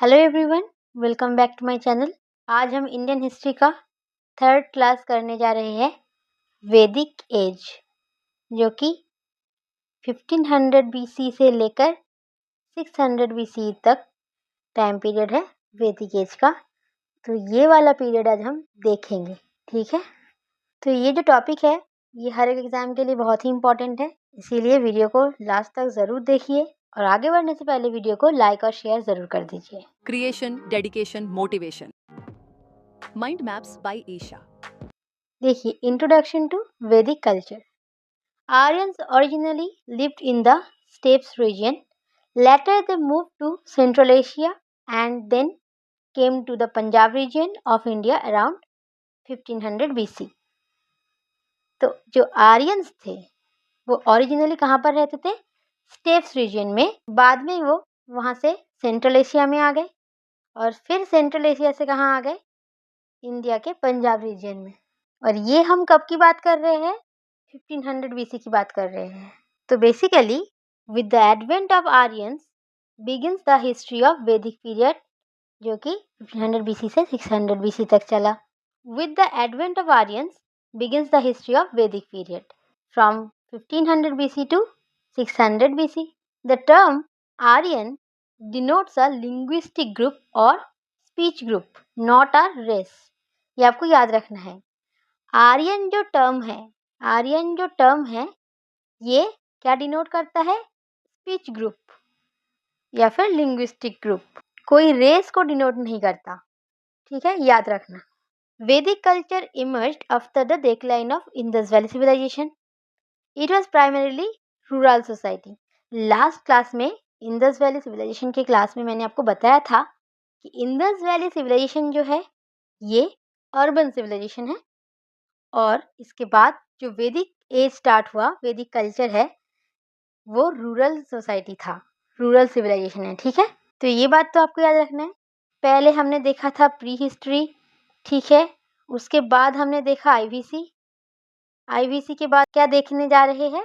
Hello everyone, welcome back to my channel. आज हम Indian history का थर्ड क्लास करने जा रहे हैं। वैदिक एज जो कि 1500 बीसी से लेकर 600 बीसी तक टाइम पीरियड है वैदिक एज का। तो ये वाला पीरियड आज हम देखेंगे, ठीक है। तो ये जो टॉपिक है ये हर एक एग्ज़ाम के लिए बहुत ही इम्पोर्टेंट है, इसीलिए वीडियो को लास्ट तक ज़रूर देखिए और आगे बढ़ने से पहले वीडियो को लाइक और शेयर ज़रूर कर दीजिए। Creation, dedication, motivation. Mind maps by Isha. देखिए, इंट्रोडक्शन टू वैदिक culture. Aryans originally lived in the steppes region. Later they moved to Central Asia and then came to the Punjab region of India around 1500 BC. तो जो Aryans थे वो originally कहाँ पर रहते थे? स्टेप्स रीजन में। बाद में वो वहाँ से सेंट्रल एशिया में आ गए और फिर सेंट्रल एशिया से कहाँ आ गए? इंडिया के पंजाब रीजन में। और ये हम कब की बात कर रहे हैं? 1500 बीसी की बात कर रहे हैं। तो basically with the advent of Aryans begins the history of वैदिक पीरियड जो कि 1500 बीसी से 600 बीसी तक चला। With the advent of Aryans begins the history of वैदिक period from 1500 BC to 600 BC. The term Aryan denotes a linguistic group or speech group, not a race. ये आपको याद रखना है। आर्यन जो टर्म है ये क्या डिनोट करता है? स्पीच ग्रुप या फिर लिंग्विस्टिक ग्रुप, कोई रेस को डिनोट नहीं करता, ठीक है, याद रखना। Vedic culture emerged after the decline of Indus valley civilization. It was primarily rural society. Last class में इंडस वैली सिविलाइजेशन के क्लास में मैंने आपको बताया था कि इंडस वैली सिविलाइजेशन जो है ये अर्बन सिविलाइजेशन है और इसके बाद जो वैदिक एज स्टार्ट हुआ, वैदिक कल्चर है, वो रूरल सोसाइटी था, रूरल सिविलाइजेशन है, ठीक है। तो ये बात तो आपको याद रखना है। पहले हमने देखा था प्री हिस्ट्री, ठीक है। उसके बाद हमने देखा आईवीसी। आईवीसी के बाद क्या देखने जा रहे हैं?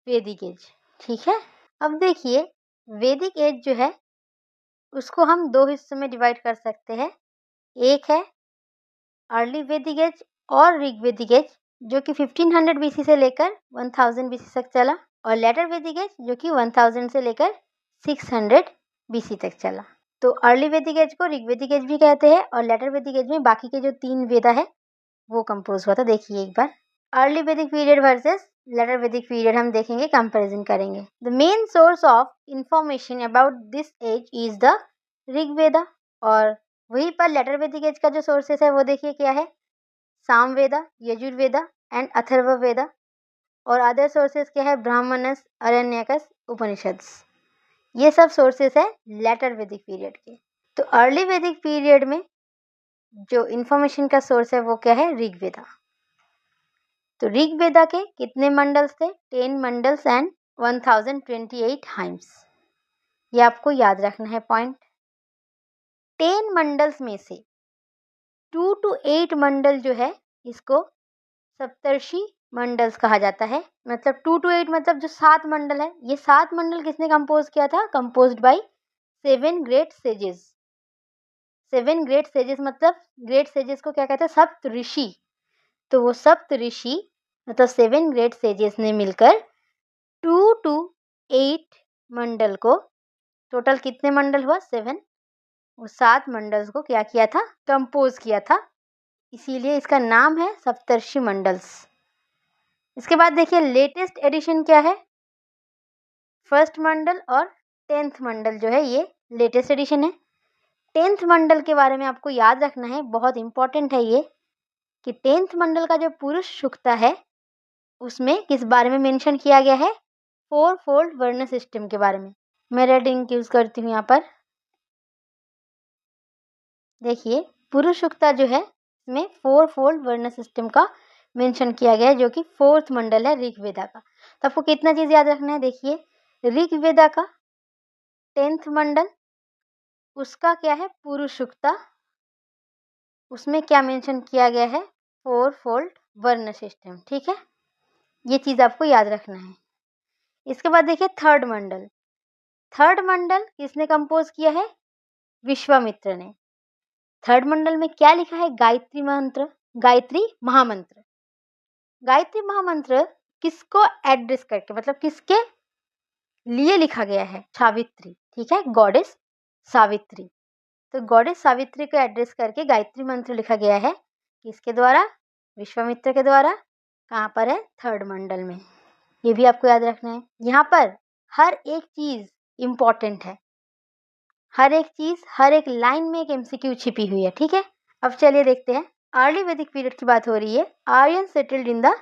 वैदिक एज, ठीक है। अब देखिए, वैदिक एज जो है उसको हम दो हिस्सों में डिवाइड कर सकते हैं। एक है अर्ली वैदिक एज और ऋग वैदिक एज जो कि 1500 बीसी से लेकर 1000 बीसी तक चला, और लेटर वैदिक एज जो कि 1000 से लेकर 600 बीसी तक चला। तो अर्ली वैदिक एज को ऋग वैदिक एज भी कहते हैं और लेटर वैदिक एज में बाकी के जो 3 वेदा है वो कंपोज हुआ था। देखिए एक बार early Vedic period versus later Vedic period हम देखेंगे, कंपैरिजन करेंगे। The main source of information about this age is the Rig Veda, और वहीं पर लेटर वैदिक एज का जो सोर्सेस है वो देखिए क्या है? सामवेदा, यजुर्वेदा एंड अथर्ववेदा, और अदर सोर्सेस क्या है? ब्राह्मणस, अरण्यकस, उपनिषद्स। ये सब सोर्सेस है लेटर वैदिक पीरियड के। तो अर्ली वैदिक पीरियड में जो इंफॉर्मेशन का सोर्स है वो क्या है? ऋग्वेदा। तो ऋग्वेदा के कितने मंडल्स थे? 10 मंडल्स एंड 1028 हाइम्स। ये आपको याद रखना है पॉइंट। 10 मंडल्स में से 2 to 8 मंडल जो है इसको सप्तर्षि मंडल्स कहा जाता है। मतलब 2 to 8 मतलब जो 7 मंडल है, ये 7 मंडल किसने कंपोज किया था? Composed bye 7 great sages. 7 great sages मतलब ग्रेट सेजेस को क्या कहते हैं? सप्त ऋषि। तो वो सप्त ऋषि मतलब 7 ग्रेट सेजेस ने मिलकर 2 to 8 मंडल को, टोटल कितने मंडल हुआ? 7, वो 7 मंडल्स को क्या किया था? कंपोज किया था। इसीलिए इसका नाम है सप्तर्षि मंडल्स। इसके बाद देखिए लेटेस्ट एडिशन क्या है? फर्स्ट मंडल और 10th मंडल जो है ये लेटेस्ट एडिशन है। 10th मंडल के बारे में आपको याद रखना है, बहुत इंपॉर्टेंट है ये, कि 10th मंडल का जो पुरुष सूक्ता है उसमें किस बारे में मेंशन किया गया है? 4 फोल्ड वर्ण सिस्टम के बारे में। मैं रेड इंक यूज करती हूँ यहाँ पर। देखिए पुरुष सूक्ता जो है इसमें 4 फोल्ड वर्ण सिस्टम का मेंशन किया गया है जो कि 4th मंडल है ऋग्वेदा का। तो आपको कितना चीज याद रखना है? देखिए ऋग्वेदा का 10th मंडल, उसका क्या है? पुरुष सूक्ता, उसमें क्या मेंशन किया गया है? 4 फोल्ड वर्ण सिस्टम, ठीक है। ये चीज आपको याद रखना है। इसके बाद देखिए थर्ड मंडल। थर्ड मंडल किसने कंपोज किया है? विश्वामित्र ने। थर्ड मंडल में क्या लिखा है? गायत्री मंत्र, गायत्री महामंत्र। गायत्री महामंत्र किसको एड्रेस करके, मतलब किसके लिए लिखा गया है? सावित्री, ठीक है, गॉडेस सावित्री। तो गॉडेस सावित्री को एड्रेस करके गायत्री मंत्र लिखा गया है। किसके द्वारा? विश्वामित्र के द्वारा। कहाँ पर है? थर्ड मंडल में। ये भी आपको याद रखना है। यहाँ पर हर एक चीज इंपॉर्टेंट है, हर एक चीज, हर एक लाइन में एक एमसीक्यू छिपी हुई है, ठीक है। अब चलिए देखते हैं। अर्ली वैदिक पीरियड की बात हो रही है। Aryan settled in the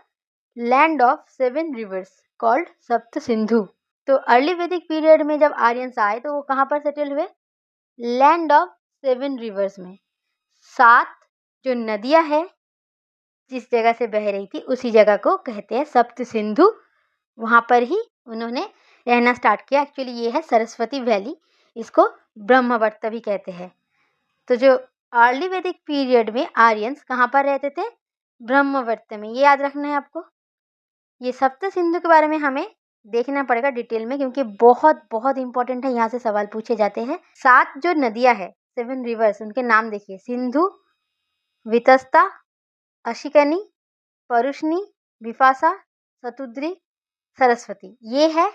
land of 7 rivers called Sapta Sindhu. तो अर्ली वैदिक पीरियड में जब आर्यंस आए तो वो कहाँ पर सेटल हुए? लैंड ऑफ 7 रिवर्स में। 7 जो नदियां है जिस जगह से बह रही थी उसी जगह को कहते हैं सप्त सिंधु। वहां पर ही उन्होंने रहना स्टार्ट किया। एक्चुअली ये है सरस्वती वैली, इसको ब्रह्मवर्त भी कहते हैं। तो जो अर्ली वैदिक पीरियड में आर्यंस कहाँ पर रहते थे? ब्रह्मवर्त में। ये याद रखना है आपको। ये सप्त सिंधु के बारे में हमें देखना पड़ेगा डिटेल में, क्योंकि बहुत बहुत इंपॉर्टेंट है, यहाँ से सवाल पूछे जाते हैं। 7 जो नदियां है, 7 रिवर्स, उनके नाम देखिए। सिंधु, वितस्ता, अशिकनी, परुष्णी, बिपाशा, शतुद्री, सरस्वती। ये है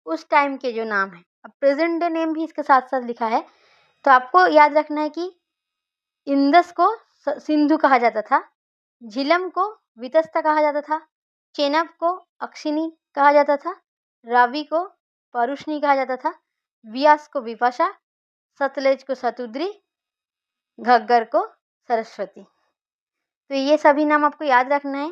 उस टाइम के जो नाम है। अब प्रेजेंट डे नेम भी इसके साथ साथ लिखा है। तो आपको याद रखना है कि इंदस को सिंधु कहा जाता था, झिलम को वितस्ता कहा जाता था, चेनाब को अक्षिनी कहा जाता था, रावी को परुष्णी कहा जाता था, व्यास को विपाशा, सतलेज को शतुद्री, घग्गर को सरस्वती। तो ये सभी नाम आपको याद रखना है।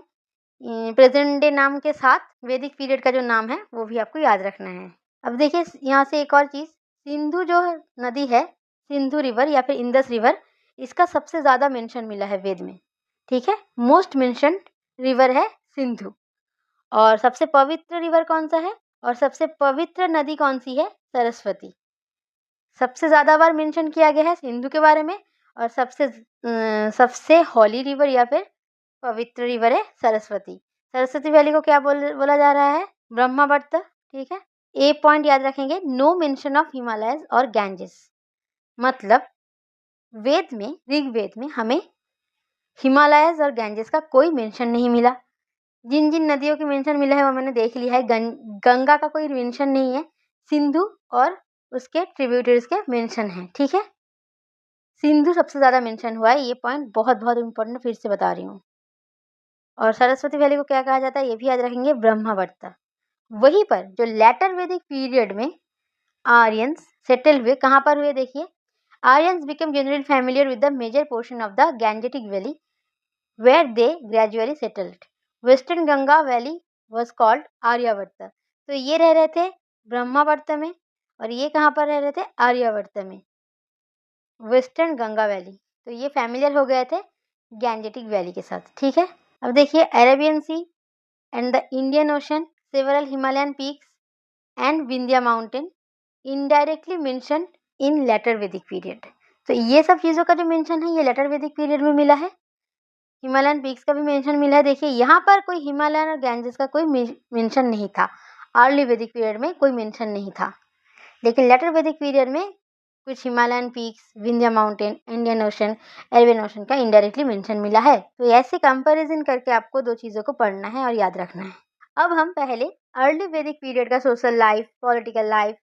प्रेजेंट डे नाम के साथ वैदिक पीरियड का जो नाम है वो भी आपको याद रखना है। अब देखिए यहाँ से एक और चीज, सिंधु जो नदी है, सिंधु रिवर या फिर इंदस रिवर, इसका सबसे ज्यादा मेंशन मिला है वेद में, ठीक है। मोस्ट मेंशन्ड रिवर है सिंधु। और सबसे पवित्र रिवर कौन सा है? और सबसे पवित्र नदी कौन सी है? सरस्वती। सबसे ज्यादा बार मेंशन किया गया है सिंधु के बारे में। और सबसे हॉली रिवर या फिर पवित्र रिवर है सरस्वती। सरस्वती वैली को क्या बोला जा रहा है? ब्रह्मवर्त, ठीक है। ए पॉइंट याद रखेंगे, नो मेंशन ऑफ हिमालयस और गैंजेस। मतलब वेद में, ऋग्वेद में हमें हिमालयस और गैंजेस का कोई मेंशन नहीं मिला। जिन जिन नदियों की मेंशन मिला है वो मैंने देख लिया है। गंगा का कोई मेंशन नहीं है। सिंधु और उसके ट्रिब्यूटरीज के मेंशन है, ठीक है। सिंधु सबसे ज्यादा मेंशन हुआ है। ये पॉइंट बहुत बहुत इंपॉर्टेंट, फिर से बता रही हूँ। और सरस्वती वैली को क्या कहा जाता है ये भी याद रखेंगे, ब्रह्मवर्त। वहीं पर जो लेटर वैदिक पीरियड में आर्यंस सेटल हुए, कहाँ पर हुए? देखिए, Aryans become generally familiar with the major portion of the Gangetic valley where they gradually settled. Western Ganga valley was called Aryavarta. तो ये रह रहे थे ब्रह्मावर्त में, और ये कहाँ पर रह रहे थे? आर्यावर्त में, वेस्टर्न गंगा वैली। तो ये फैमिलियर हो गए थे गैंजेटिक वैली के साथ, ठीक है। अब देखिए, Arabian sea and the Indian ocean, several Himalayan peaks and Vindhya mountain indirectly mention in later Vedic period. तो ये सब चीज़ों का जो मेंशन है ये लेटर वैदिक पीरियड में मिला है। हिमालयन पीक्स का भी मेंशन मिला है। देखिए यहाँ पर कोई हिमालयन और गैंजेस का कोई मेंशन नहीं था। अर्ली वैदिक पीरियड में कोई मेंशन नहीं था, लेकिन लेटर वैदिक पीरियड में कुछ Himalayan peaks, Vindhya mountain, Indian ocean, Arabian ocean का इनडायरेक्टली मेंशन मिला है। तो ऐसे कंपैरिजन करके आपको दो चीज़ों को पढ़ना है और याद रखना है। अब हम पहले अर्ली वैदिक पीरियड का social life, political life,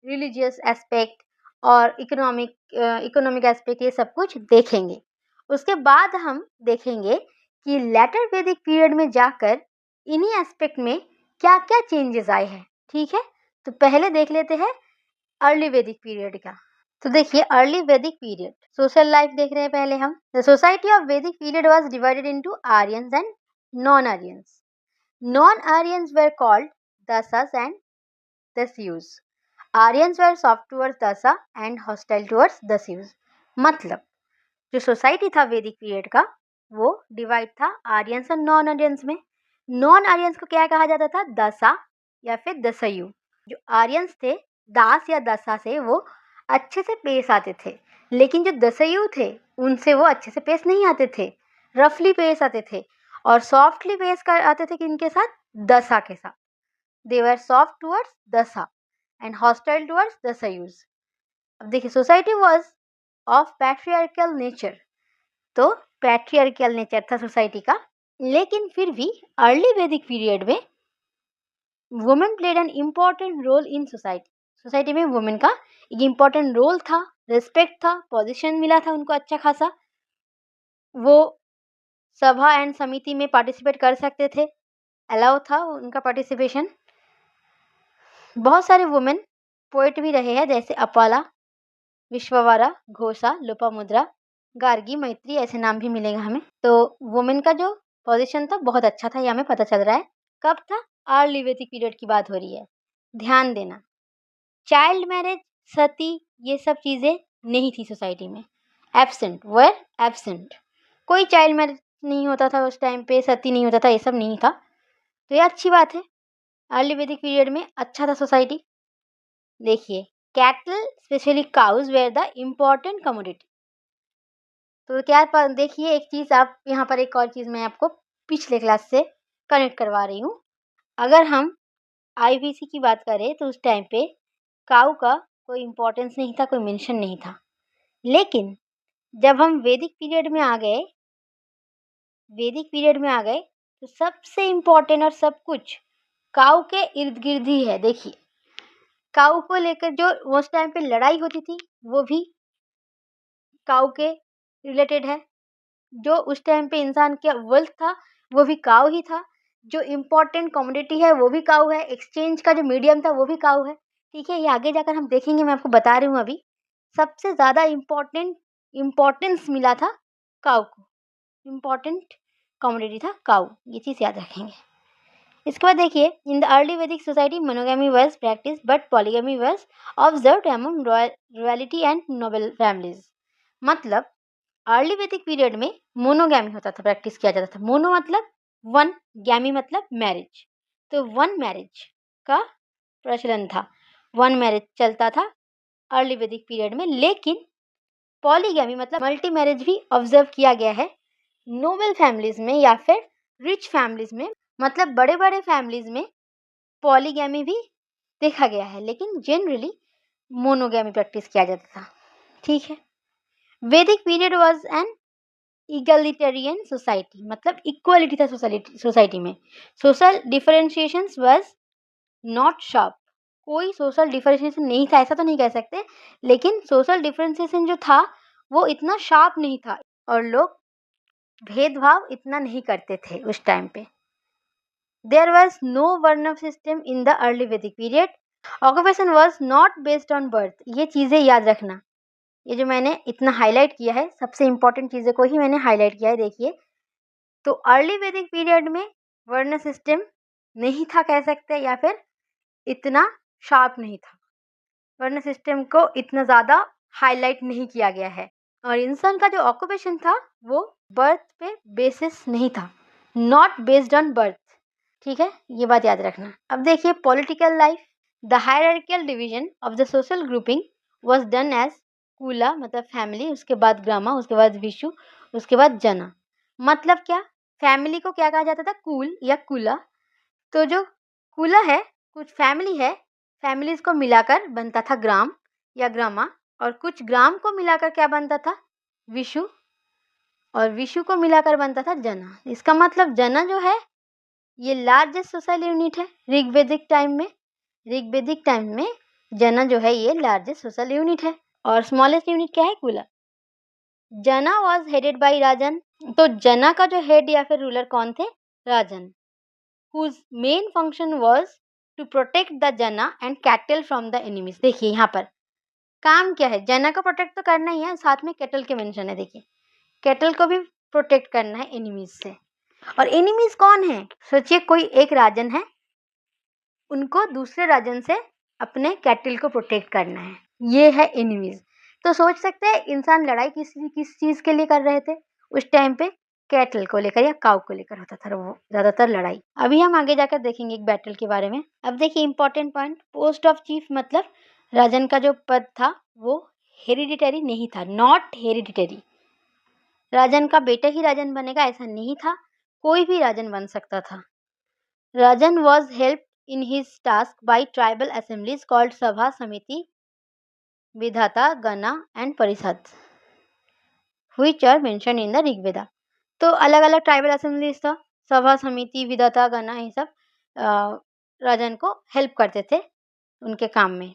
religious aspect और इकोनॉमिक एस्पेक्ट, ये सब कुछ देखेंगे। उसके बाद हम देखेंगे कि लेटर वैदिक पीरियड में जाकर इन्हीं एस्पेक्ट में क्या क्या चेंजेस आए हैं, ठीक है। तो पहले देख लेते हैं अर्ली वैदिक पीरियड का। तो देखिए, early Vedic period social life देख रहे हैं पहले हम। द सोसाइटी ऑफ वैदिक period was divided into Aryans and non Aryans. Non-Aryans were called Dasas and Dasyus. Aryans were soft towards Dasa and hostile towards Dasyus. मतलब जो society था वैदिक पीरियड का वो डिवाइड था आर्यंस और नॉन आर्यंस में। नॉन आर्यंस को क्या कहा जाता था? दसा या फिर दसयु। जो आर्यंस थे, दास या दसा से वो अच्छे से पेश आते थे, लेकिन जो दसयु थे उनसे वो अच्छे से पेश नहीं आते थे, रफली पेश आते थे। और सॉफ्टली पेश कर आते थे किनके साथ? दसा के साथ। They were soft towards Dasa and hostile towards Dasyus. अब देखिए, society was of patriarchal nature. तो पैट्रियार्कल नेचर था सोसाइटी का, लेकिन फिर भी अर्ली वैदिक पीरियड में women played an important role in society. Society में वुमेन का एक इम्पॉर्टेंट रोल था, रिस्पेक्ट था, पोजीशन मिला था उनको अच्छा खासा। वो सभा एंड समिति में पार्टिसिपेट कर सकते थे, अलाउ था उनका पार्टिसिपेशन। बहुत सारे वुमेन पोएट भी रहे हैं, जैसे अपाला, विश्ववारा, घोषा, लोपामुद्रा, गार्गी, मैत्री, ऐसे नाम भी मिलेगा हमें। तो वुमेन का जो पोजीशन था बहुत अच्छा था, ये हमें पता चल रहा है। कब था? अर्ली वैदिक पीरियड की बात हो रही है। ध्यान देना, चाइल्ड मैरिज, सती, ये सब चीज़ें नहीं थी सोसाइटी में। एब्सेंट, वेर एब्सेंट, कोई चाइल्ड मैरिज नहीं होता था उस टाइम पे, सती नहीं होता था, ये सब नहीं था। तो ये अच्छी बात है, अर्ली वैदिक पीरियड में अच्छा था सोसाइटी। देखिए, cattle specially cows were the important commodity. तो क्या देखिए, एक चीज़ आप यहाँ पर, एक और चीज़ मैं आपको पिछले क्लास से कनेक्ट करवा रही हूँ। अगर हम आईबीसी की बात करें तो उस टाइम पे काऊ का कोई इम्पोर्टेंस नहीं था, कोई मेंशन नहीं था। लेकिन जब हम वैदिक पीरियड में आ गए, तो सबसे इम्पोर्टेंट और सब कुछ काऊ के इर्द गिर्द ही है। देखिए, काऊ को लेकर जो उस टाइम पे लड़ाई होती थी वो भी काऊ के रिलेटेड है। जो उस टाइम पे इंसान का वेल्थ था वो भी काऊ ही था। जो इम्पोर्टेंट कमोडिटी है वो भी काऊ है। एक्सचेंज का जो मीडियम था वो भी काऊ है। ठीक है, ये आगे जाकर हम देखेंगे, मैं आपको बता रही हूँ अभी। सबसे ज़्यादा इम्पोर्टेंस मिला था काऊ को, इम्पोर्टेंट कमोडिटी था काऊ, ये चीज़ याद रखेंगे। इसके बाद देखिए, in the early Vedic society monogamy was practice but polygamy was observed among royalty and noble families. मतलब अर्ली वैदिक पीरियड में मोनोगैमी होता था, प्रैक्टिस किया जाता था। मोनो मतलब वन, गैमी मतलब मैरिज। तो वन मैरिज का प्रचलन था, वन मैरिज चलता था अर्ली वैदिक पीरियड में। लेकिन पॉलीगैमी मतलब मल्टी मैरिज भी ऑब्जर्व किया गया है नोबल फैमिलीज में या फिर रिच फैमिलीज में। मतलब बड़े बड़े फैमिलीज में पॉलीगैमी भी देखा गया है, लेकिन जनरली मोनोगैमी प्रैक्टिस किया जाता था। ठीक है, वैदिक पीरियड वाज एन इगलिटेरियन सोसाइटी, मतलब इक्वलिटी था सोसाइटी में। Social differentiations was not sharp, कोई सोशल डिफरेंशिएशन नहीं था, ऐसा तो नहीं कह सकते, लेकिन सोशल डिफरेंशिएशन जो था वो इतना शार्प नहीं था और लोग भेदभाव इतना नहीं करते थे उस टाइम पे। There was no varna system in the early Vedic period. Occupation was not based on birth. ये चीज़ें याद रखना, ये जो मैंने इतना हाईलाइट किया है, सबसे इंपॉर्टेंट चीज़ों को ही मैंने हाईलाइट किया है। देखिए, तो अर्ली वैदिक पीरियड में वर्ण सिस्टम नहीं था कह सकते, या फिर इतना शार्प नहीं था। वर्ण सिस्टम को इतना ज़्यादा हाईलाइट नहीं किया गया है। और इंसान का जो ऑक्यूपेशन था वो बर्थ पे बेसिस नहीं था, नॉट बेस्ड ऑन बर्थ। ठीक है, ये बात याद रखना। अब देखिए, political life, the hierarchical division of the social grouping was done as kula मतलब फैमिली, उसके बाद ग्रामा, उसके बाद विशु, उसके बाद जना। मतलब क्या, फैमिली को क्या कहा जाता था? कुल या कुला। तो जो कुला है, कुछ फैमिली है, फैमिलीज को मिलाकर बनता था ग्राम या ग्रामा, और कुछ ग्राम को मिलाकर क्या बनता था? विशु, और विशु को मिलाकर बनता था जना। इसका मतलब जना जो है ये लार्जेस्ट सोशल यूनिट है ऋग्वेदिक टाइम में। ऋग्वेदिक टाइम में जना जो है ये लार्जेस्ट सोशल यूनिट है, और स्मॉलेस्ट यूनिट क्या है? कुला। जना वॉज हेडेड बाई राजन। तो जना का जो हेड या फिर रूलर कौन थे? राजन, whose main function was to protect the जना and cattle from the enemies। देखिए यहाँ पर काम क्या है, जना को प्रोटेक्ट तो करना ही है, साथ में कैटल के मेंशन है। देखिए, कैटल को भी प्रोटेक्ट करना है एनिमीज से। और एनिमीज कौन है? सोचिए, कोई एक राजन है, उनको दूसरे राजन से अपने कैटल को प्रोटेक्ट करना है, ये है एनिमीज। तो सोच सकते हैं इंसान लड़ाई किस चीज़ के लिए कर रहे थे उस टाइम पे? कैटल को लेकर या काउ को लेकर होता था वो ज़्यादातर लड़ाई। अभी हम आगे जाकर देखेंगे एक बैटल के बारे में। अब देखिए, important point, post of chief मतलब राजन का जो पद था वो हेरिडिटरी नहीं था, नॉट हेरिडिटरी। राजन का बेटा ही राजन बनेगा ऐसा नहीं था, कोई भी राजन बन सकता था। Rajan was help in his task by tribal assemblies called Sabha, Samiti, Vidhata, Gana and Parishad। which are mentioned in the Rigveda. तो अलग अलग ट्राइबल असेंबलीज था, सभा, समिति, विधाता, गणा, ये सब राजन को हेल्प करते थे उनके काम में।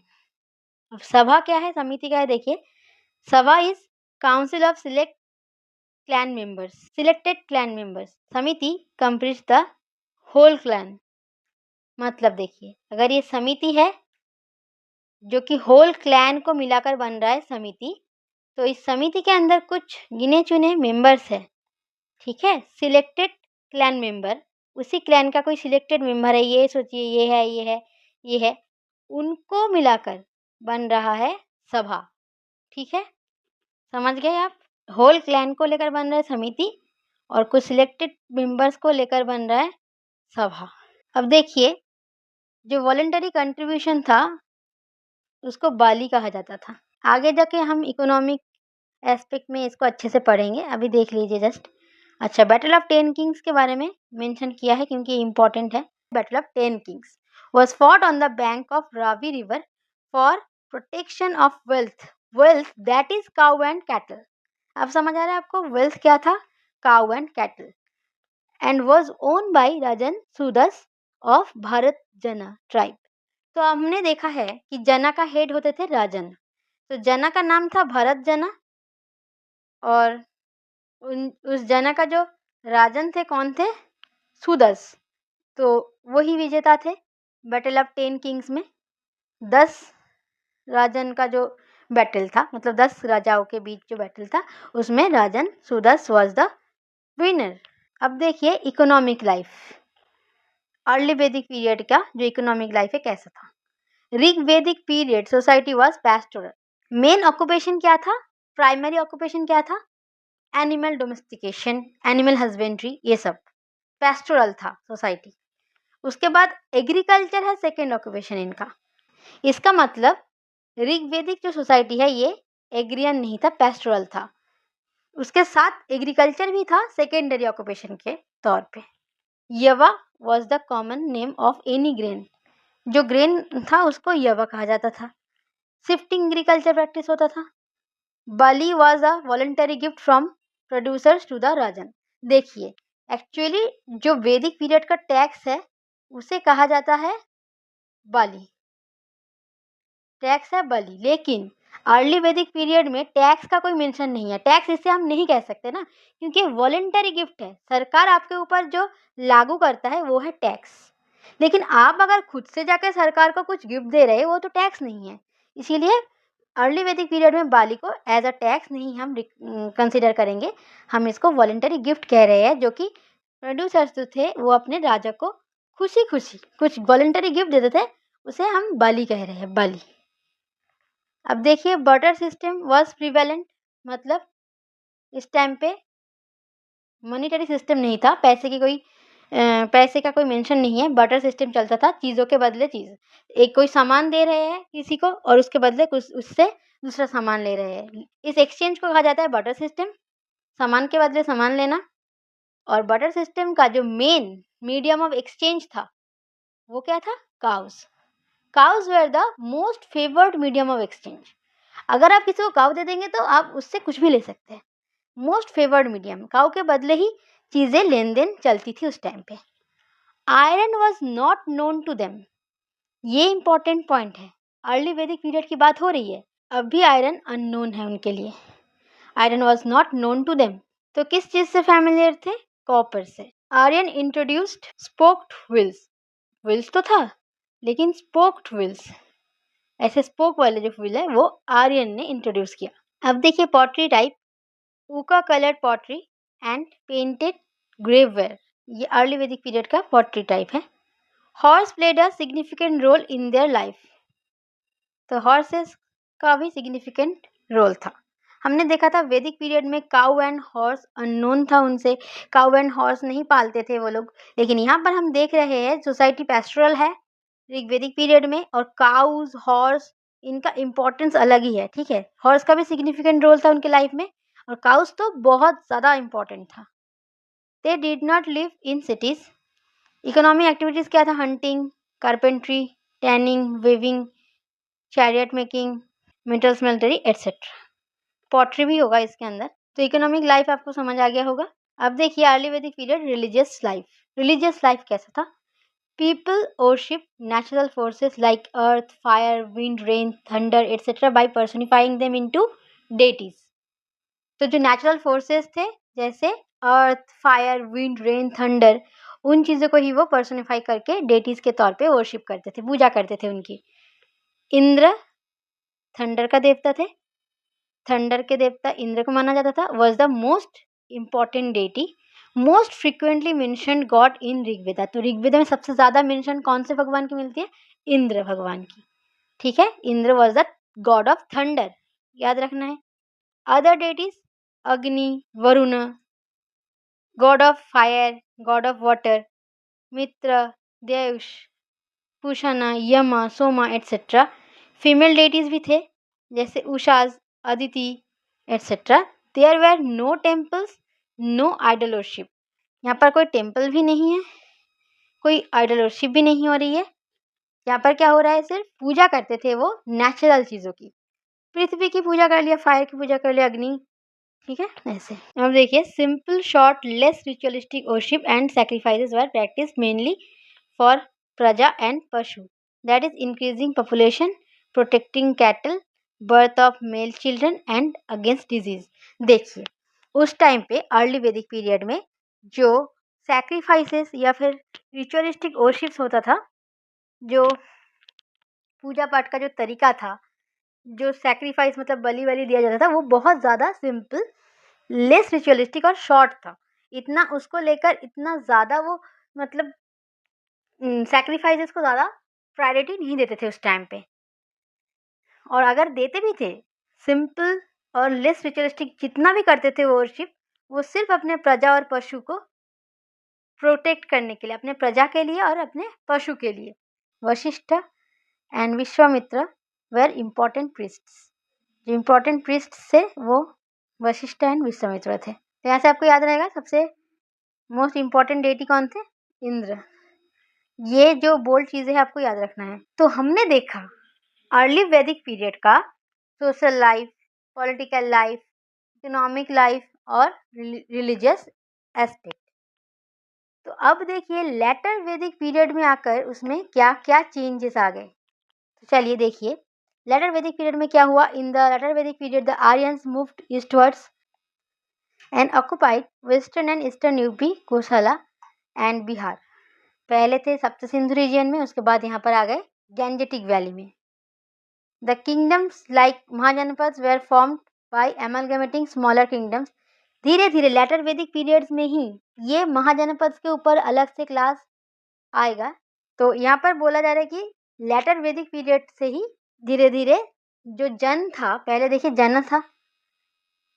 अब सभा क्या है, समिति क्या है, देखिए। सभा is council of selected clan members. समिति कंप्लीट्स द होल क्लैन। मतलब देखिए, अगर ये समिति है जो कि होल क्लैन को मिलाकर बन रहा है समिति, तो इस समिति के अंदर कुछ गिने चुने मेंबर्स है, ठीक है। सिलेक्टेड क्लैन मेंबर, उसी क्लैन का कोई सिलेक्टेड मेंबर है, ये सोचिए ये है, ये है, ये है, उनको मिलाकर बन रहा है सभा, ठीक है। समझ गए आप? होल क्लैन को लेकर बन रहा है समिति और कुछ सिलेक्टेड मेंबर्स को लेकर बन रहा है सभा। अब देखिए, जो वॉलंटरी कंट्रीब्यूशन था उसको बाली कहा जाता था। आगे जाके हम इकोनॉमिक एस्पेक्ट में इसको अच्छे से पढ़ेंगे, अभी देख लीजिए जस्ट। अच्छा, बैटल ऑफ 10 किंग्स के बारे में मेंशन किया है क्योंकि इम्पोर्टेंट है। Battle of 10 Kings was fought on the bank of Ravi river for protection of wealth that is cow and cattle। अब समझ आ रहा है आपको wealth क्या था? cow and cattle, and was owned by Rajan सुदस of Bharat जना tribe। तो हमने देखा है कि जना का हेड होते थे राजन, तो जना का नाम था भरत जना और उस जना का जो राजन थे कौन थे? सुदस। तो वही विजेता थे बैटल ऑफ 10 किंग्स में। 10 राजन का जो बैटल था, मतलब 10 राजाओं के बीच जो बैटल था, उसमें rajan Sudas was the winner. अब देखिए economic life, early Vedic period का जो इकोनॉमिक लाइफ है कैसा था। Rigvedic period society was pastoral. Main occupation क्या था? प्राइमरी ऑक्यूपेशन क्या था? एनिमल डोमेस्टिकेशन, एनिमल हस्बेंड्री, ये सब पैस्टोरल था सोसाइटी। उसके बाद एग्रीकल्चर है सेकेंड ऑक्यूपेशन इनका। इसका मतलब ऋग्वेदिक जो सोसाइटी है ये एग्रियन नहीं था, पैस्टोरल था। उसके साथ एग्रीकल्चर भी था सेकेंडरी ऑक्यूपेशन के तौर पे। यवा was the common name of any grain. जो ग्रेन था उसको यवा कहा जाता था। शिफ्टिंग एग्रीकल्चर प्रैक्टिस होता था। Bali was a voluntary gift from producers to the rajan. देखिए, एक्चुअली जो वैदिक पीरियड का टैक्स है उसे कहा जाता है बलि, टैक्स है बलि। लेकिन अर्ली वैदिक पीरियड में टैक्स का कोई मेंशन नहीं है। टैक्स इसे हम नहीं कह सकते ना, क्योंकि वॉलंटरी गिफ्ट है, सरकार आपके ऊपर जो लागू करता है वो है टैक्स। लेकिन आप अगर खुद से जाकर सरकार को कुछ गिफ्ट दे रहे वो तो टैक्स नहीं है। इसीलिए अर्ली वैदिक पीरियड में बाली को एज अ टैक्स नहीं हम कंसिडर करेंगे, हम इसको वॉलंटरी गिफ्ट कह रहे हैं, जो कि प्रोड्यूसर्स जो थे वो अपने राजा को खुशी खुशी कुछ वॉलंटरी गिफ्ट देते थे, उसे हम बाली कह रहे हैं, बाली। अब देखिए बटर सिस्टम वाज प्रिवेलेंट, मतलब इस टाइम पे मॉनेटरी सिस्टम नहीं था, पैसे का कोई मेंशन नहीं है, बटर सिस्टम चलता था, चीज़ों के बदले चीज़। एक कोई सामान दे रहे हैं किसी को और उसके बदले कुछ उससे दूसरा सामान ले रहे हैं, इस एक्सचेंज को कहा जाता है बटर सिस्टम, सामान के बदले सामान लेना। और बटर सिस्टम का जो मेन मीडियम ऑफ एक्सचेंज था वो क्या था? Cows were the most favoured medium of exchange. अगर आप किसी को काउ दे देंगे तो आप उससे कुछ भी ले सकते हैं। मोस्ट फेवर्ड मीडियम, काउ के बदले ही चीजें लेन देन चलती थी उस टाइम पे। Iron was not known to them, ये इंपॉर्टेंट पॉइंट है। अर्ली वैदिक पीरियड की बात हो रही है, अब भी आयरन अननोन है उनके लिए। Iron was not known to them, तो किस चीज से फैमिलियर थे? कॉपर से। Aryan introduced spoked wheels, wheels तो था लेकिन स्पोक्ड व्हील्स, ऐसे स्पोक वाले जो व्हील है वो आर्यन ने इंट्रोड्यूस किया। अब देखिए पॉटरी टाइप, ऊका coloured pottery and painted greyware, ये अर्ली वैदिक पीरियड का पॉटरी टाइप है। Horse played a significant role in their life, तो हॉर्सेस का भी सिग्निफिकेंट रोल था। हमने देखा था वैदिक पीरियड में काउ एंड हॉर्स अननोन था, उनसे काउ एंड हॉर्स नहीं पालते थे वो लोग। लेकिन यहाँ पर हम देख रहे हैं सोसाइटी पैस्टोरल है ऋग्वेदिक पीरियड में, और काउज हॉर्स इनका इम्पोर्टेंस अलग ही है, ठीक है। हॉर्स का भी सिग्निफिकेंट रोल था उनके लाइफ में, और काउज तो बहुत ज़्यादा इम्पोर्टेंट था। They did not live in cities. Economic activities क्या था? Hunting, carpentry, tanning, weaving, chariot making, metal smeltery etcetera. Pottery भी होगा इसके अंदर। तो इकोनॉमिक लाइफ आपको समझ आ गया होगा। अब देखिए early Vedic period religious life. Religious life कैसा था? People worship natural forces like earth, fire, wind, rain, thunder, etc. by personifying them into deities. तो जो नेचुरल फोर्सेस थे जैसे अर्थ, फायर, विंड, रेन, थंडर, उन चीज़ों को ही वो पर्सोनिफाई करके डेटीज के तौर पे वर्शिप करते थे, पूजा करते थे उनकी। इंद्र थंडर का देवता थे, थंडर के देवता इंद्र को माना जाता था। Was the most important deity, most frequently mentioned god in Rigveda. तो ऋग्वेदा में सबसे ज्यादा मेंशन कौन से भगवान की मिलती है? इंद्र भगवान की। ठीक है, Indra was the god of thunder, याद रखना है। Other deities Agni, Varuna, god of fire, god of water, Mitra, देवश, कुशाना, Yama, Soma etcetera. Female deities भी थे जैसे Ushas, Aditi etcetera. There were no temples, no idol worship. यहाँ पर कोई टेम्पल भी नहीं है, कोई आइडल वर्शिप भी नहीं हो रही है। यहाँ पर क्या हो रहा है? सिर्फ पूजा करते थे वो नेचुरल चीज़ों की। पृथ्वी की पूजा कर लिया, फायर की पूजा कर लिया, अग्नि, ठीक है ऐसे। अब देखिए simple short less ritualistic worship and sacrifices were practice mainly for प्रजा एंड पशु, that is increasing population, protecting cattle, birth of male children and against disease. देखिए उस टाइम पे अर्ली वैदिक पीरियड में जो सैक्रिफाइसेस या फिर रिचुअलिस्टिक वर्शिप्स होता था, जो पूजा पाठ का जो तरीका था, जो सैक्रिफाइस मतलब बलि वली दिया जाता था, वो बहुत ज़्यादा सिंपल, लेस रिचुअलिस्टिक और शॉर्ट था। इतना उसको लेकर इतना ज़्यादा वो मतलब सैक्रिफाइसेस को ज़्यादा प्रायोरिटी नहीं देते थे उस टाइम पे। और अगर देते भी थे, सिंपल और लेस रिचुअलिस्टिक जितना भी करते थे वो वर्शिप, वो सिर्फ अपने प्रजा और पशु को प्रोटेक्ट करने के लिए, अपने प्रजा के लिए और अपने पशु के लिए। Vashishtha and Vishwamitra were important priests. जो इम्पोर्टेंट प्रीस्ट से वो वशिष्ठ एंड विश्वामित्र थे। तो यहाँ से आपको याद रहेगा सबसे मोस्ट इम्पॉर्टेंट डेटी कौन थे? इंद्र। ये जो बोल्ड चीज़ें हैं आपको याद रखना है। तो हमने देखा अर्ली वैदिक पीरियड का social life, political life, economic life और रिलीजियस एस्पेक्ट। तो अब देखिए लेटर वैदिक पीरियड में आकर उसमें क्या क्या चेंजेस आ गए। तो चलिए देखिए लेटर वैदिक पीरियड में क्या हुआ। In the later Vedic period the Aryans moved eastwards and occupied western and eastern UP, Kosala and Bihar. पहले थे सप्त सिंधु रीजन में, उसके बाद यहाँ पर आ गए गैंजेटिक वैली में। The kingdoms like Mahajanapada were formed by amalgamating smaller kingdoms. धीरे धीरे लेटर वैदिक पीरियड्स में ही ये महाजनपद के ऊपर अलग से क्लास आएगा। तो यहाँ पर बोला जा रहा है कि लेटर वैदिक पीरियड से ही धीरे धीरे जो जन था, पहले देखिए जन था,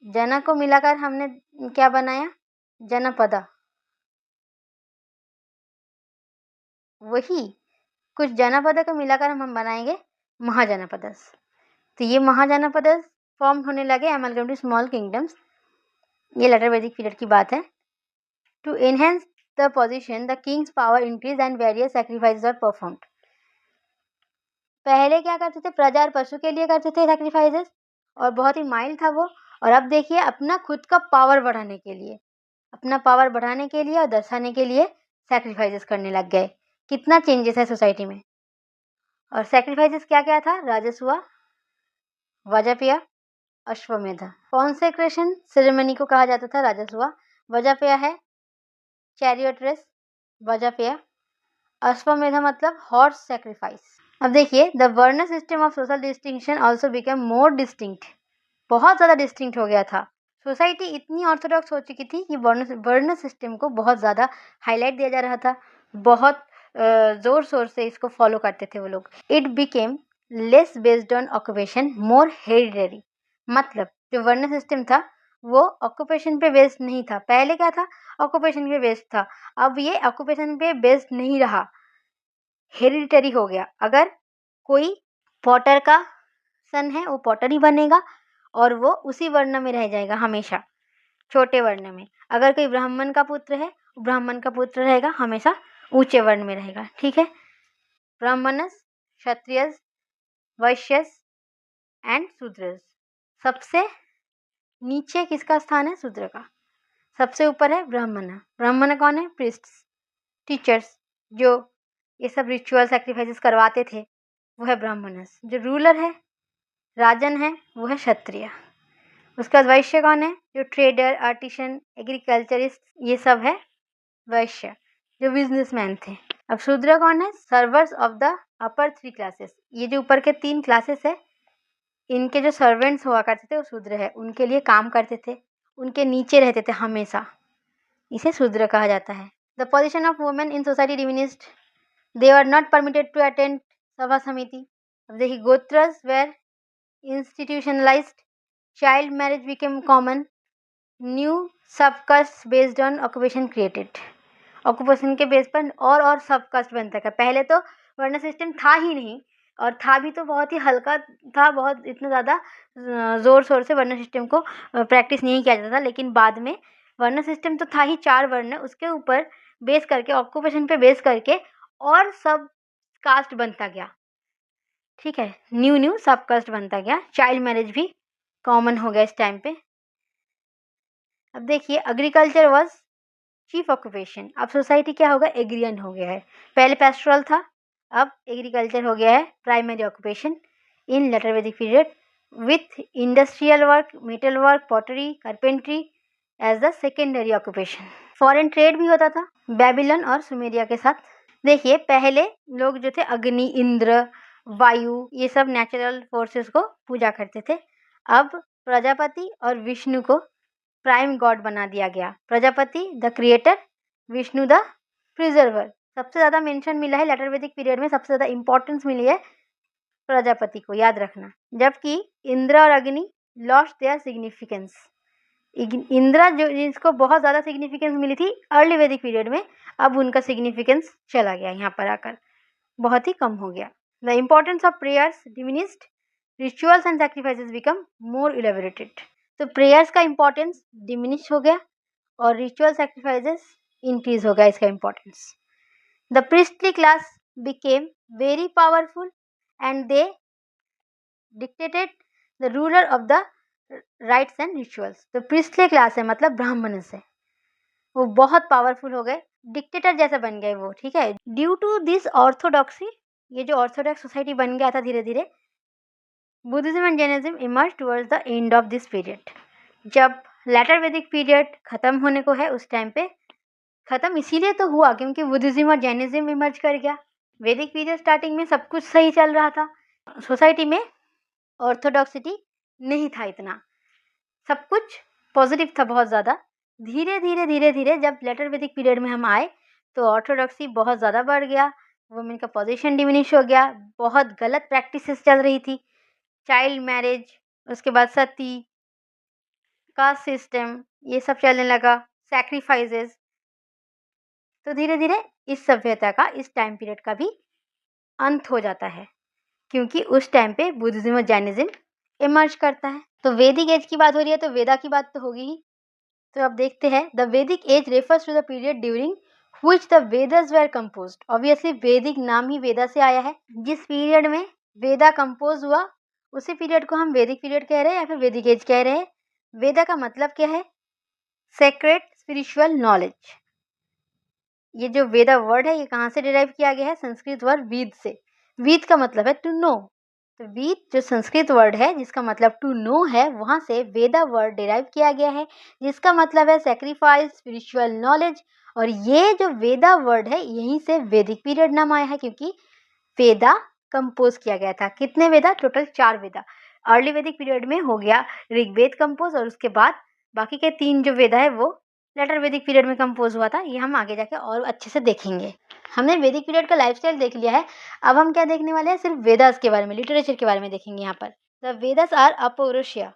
जन को मिलाकर हमने क्या बनाया? जनपदा। वही कुछ जनपद को मिलाकर हम बनाएंगे महाजनपदस। तो ये महाजनपदस फॉर्म होने लगे एमलगमेटिंग स्मॉल किंगडम्स। ये लेटर वैदिक पीरियड की बात है। To enhance the position the kings power increase and various sacrifices are performed. पहले क्या करते थे? प्रजा और पशु के लिए करते थे सैक्रिफाइसेस, और बहुत ही माइल्ड था वो। और अब देखिए अपना खुद का पावर बढ़ाने के लिए, अपना पावर बढ़ाने के लिए और दर्शाने के लिए सैक्रिफाइसेस करने लग गए। कितना चेंजेस है सोसाइटी में। और सैक्रिफाइसेस क्या क्या था? राजस्व, वजपेय, अश्वमेध। कॉन्सेक्रेशन सेरेमनी को कहा जाता था राजस्व। वजपेय है चैरियट रेस, वजपेय। अश्वमेध मतलब हॉर्स सैक्रिफाइस। अब देखिए द वर्ण system of social distinction also become more distinct. बहुत ज़्यादा डिस्टिंक्ट हो गया था। सोसाइटी इतनी ऑर्थोडॉक्स हो चुकी थी कि वर्ण सिस्टम को बहुत ज़्यादा हाईलाइट दिया जा रहा था। बहुत ज़ोर शोर से इसको फॉलो करते थे वो लोग। It became less based on occupation, more hereditary. मतलब जो वर्ण सिस्टम था वो ऑक्यूपेशन पे बेस्ड नहीं था। पहले क्या था? ऑक्यूपेशन पे बेस्ड था। अब ये ऑक्यूपेशन पे बेस्ड नहीं रहा, हेरिडिटरी हो गया। अगर कोई पॉटर का सन है वो पॉटर ही बनेगा और वो उसी वर्ण में रह जाएगा हमेशा, छोटे वर्ण में। अगर कोई ब्राह्मण का पुत्र है, ब्राह्मण का पुत्र रहेगा हमेशा ऊंचे वर्ण में रहेगा। ठीक है। ब्राह्मणस, क्षत्रियस, वैश्यस एंड शूद्रस। सबसे नीचे किसका स्थान है? शूद्र का। सबसे ऊपर है ब्राह्मण। ब्राह्मण कौन है? प्रीस्ट्स, टीचर्स, जो ये सब रिचुअल सैक्रिफाइसेस करवाते थे, वो है ब्राह्मणस। जो रूलर है, राजन है, वो है क्षत्रिय। उसके बाद वैश्य कौन है? जो ट्रेडर, आर्टिशन, एग्रीकल्चरिस्ट, ये सब है वैश्य, जो बिजनेसमैन थे। अब शूद्र कौन है? Servers of the upper 3 classes. ये जो ऊपर के 3 क्लासेस है, इनके जो सर्वेंट्स हुआ करते थे वो शूद्र है, उनके लिए काम करते थे, उनके नीचे रहते थे हमेशा, इसे शूद्र कहा जाता है। The position of women in society diminished, they are not permitted to attend sabha samiti. अब देखिए, gotras were institutionalised, child marriage became common, new subcaste based on occupation created. Occupation के बेस पर और सबकास्ट बनता था। पहले तो वर्ण सिस्टम था ही नहीं, और था भी तो बहुत ही हल्का था, बहुत इतना ज़्यादा ज़ोर शोर से वर्ण सिस्टम को प्रैक्टिस नहीं किया जाता था। लेकिन बाद में वर्ण सिस्टम तो था ही, 4 वर्ण, उसके ऊपर बेस करके, ऑक्यूपेशन पे बेस करके और सब कास्ट बनता गया। ठीक है, न्यू सब कास्ट बनता गया। चाइल्ड मैरिज भी कॉमन हो गया इस टाइम पे। अब देखिए, एग्रीकल्चर वाज चीफ ऑक्यूपेशन। अब सोसाइटी क्या होगा? एग्रियन हो गया है। पहले पेस्टोरल था, अब एग्रीकल्चर हो गया है primary occupation in later Vedic period, with industrial work, metal work, pottery, carpentry as the secondary occupation. Foreign trade भी होता था बेबीलोन और सुमेरिया के साथ। देखिए, पहले लोग जो थे अग्नि, इंद्र, वायु, ये सब नेचुरल फोर्सेस को पूजा करते थे। अब प्रजापति और विष्णु को प्राइम गॉड बना दिया गया। Prajapati the creator, Vishnu the preserver. सबसे ज़्यादा मेंशन मिला है लेटर वैदिक पीरियड में, सबसे ज़्यादा इंपॉर्टेंस मिली है प्रजापति को, याद रखना। जबकि इंद्र और अग्नि लॉस्ट देयर सिग्निफिकेंस। इंद्र जो, जिसको बहुत ज़्यादा सिग्निफिकेंस मिली थी अर्ली वैदिक पीरियड में, अब उनका सिग्निफिकेंस चला गया, यहाँ पर आकर बहुत ही कम हो गया। The importance of prayers diminished, rituals and sacrifices become more elaborated. तो प्रेयर्स का इम्पोर्टेंस डिमिनिश हो गया और रिचुअल सैक्रिफाइसेस इंक्रीज हो गया इसका importance. The priestly class became very powerful and they dictated the ruler of the rights and rituals. तो priestly class है मतलब ब्राह्मण से, वो बहुत पावरफुल हो गए, डिक्टेटर जैसा बन गए वो। ठीक है, ड्यू टू दिस ऑर्थोडॉक्सी, ये जो ऑर्थोडॉक्स सोसाइटी बन गया था धीरे धीरे, Buddhism and Jainism emerge towards the end of this period. जब लेटर वैदिक पीरियड खत्म होने को है, उस टाइम पे खत्म इसीलिए तो हुआ क्योंकि बुद्धिज्म और जैनिज्म इमर्ज कर गया। वैदिक पीरियड स्टार्टिंग में सब कुछ सही चल रहा था, सोसाइटी में ऑर्थोडॉक्सिटी नहीं था इतना, सब कुछ पॉजिटिव था बहुत ज़्यादा। धीरे धीरे जब लेटर वैदिक पीरियड में हम आए तो ऑर्थोडॉक्सी बहुत ज़्यादा बढ़ गया, वुमेन का पोजीशन डिमिनिश हो गया, बहुत गलत प्रैक्टिसेस चल रही थी, चाइल्ड मैरिज, उसके बाद सती, कास्ट सिस्टम, ये सब चलने लगा, सैक्रिफाइसेस। तो धीरे धीरे इस सभ्यता का, इस टाइम पीरियड का भी अंत हो जाता है क्योंकि उस टाइम पे बुद्धिज्म और जैनिज्म इमर्ज करता है। तो वैदिक एज की बात हो रही है तो वेदा की बात तो होगी ही। तो अब देखते हैं, the Vedic age refers to the period during which the Vedas were composed. Obviously Vedic नाम ही वेदा से आया है, जिस पीरियड में वेदा कंपोज हुआ उसी पीरियड को हम वैदिक पीरियड कह रहे हैं या फिर वैदिक एज कह रहे हैं। वेदा का मतलब क्या है? Secret spiritual knowledge. ये जो वेदा वर्ड है ये कहाँ से डिराइव किया गया है? संस्कृत वर्ड वीद से। वीद का मतलब है टू नो, तो वीद जो संस्कृत वर्ड है जिसका मतलब टू नो है, वहाँ से वेदा वर्ड डिराइव किया गया है जिसका मतलब है सैक्रिफाइस, स्पिरिचुअल नॉलेज। और ये जो वेदा वर्ड है यहीं से वैदिक पीरियड नाम आया है क्योंकि वेदा कंपोज किया गया था। कितने वेदा? टोटल 4 वेदा। अर्ली वैदिक पीरियड में हो गया ऋग्वेद कंपोज और उसके बाद बाकी के 3 जो वेदा है वो लेटर वैदिक पीरियड में कंपोज हुआ था। ये हम आगे जाके और अच्छे से देखेंगे। हमने वैदिक पीरियड का लाइफस्टाइल देख लिया है, अब हम क्या देखने वाले हैं? सिर्फ वेदास के बारे में, लिटरेचर के बारे में देखेंगे। यहाँ पर the Vedas are apaurusheya,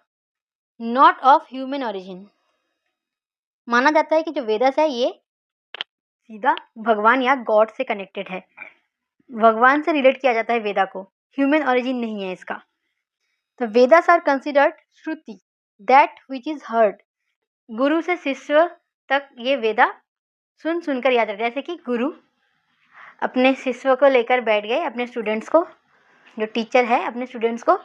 not of human origin. माना जाता है कि जो वेदास है ये सीधा भगवान या गॉड से कनेक्टेड है, भगवान से रिलेट किया जाता है वेदा को, ह्यूमन ओरिजिन नहीं है इसका। तो Vedas are considered shruti, that which is heard. गुरु से शिष्य तक ये वेदा सुन सुनकर याद रहता है। जैसे कि गुरु अपने शिष्यों को लेकर बैठ गए, अपने स्टूडेंट्स को, जो टीचर है अपने स्टूडेंट्स को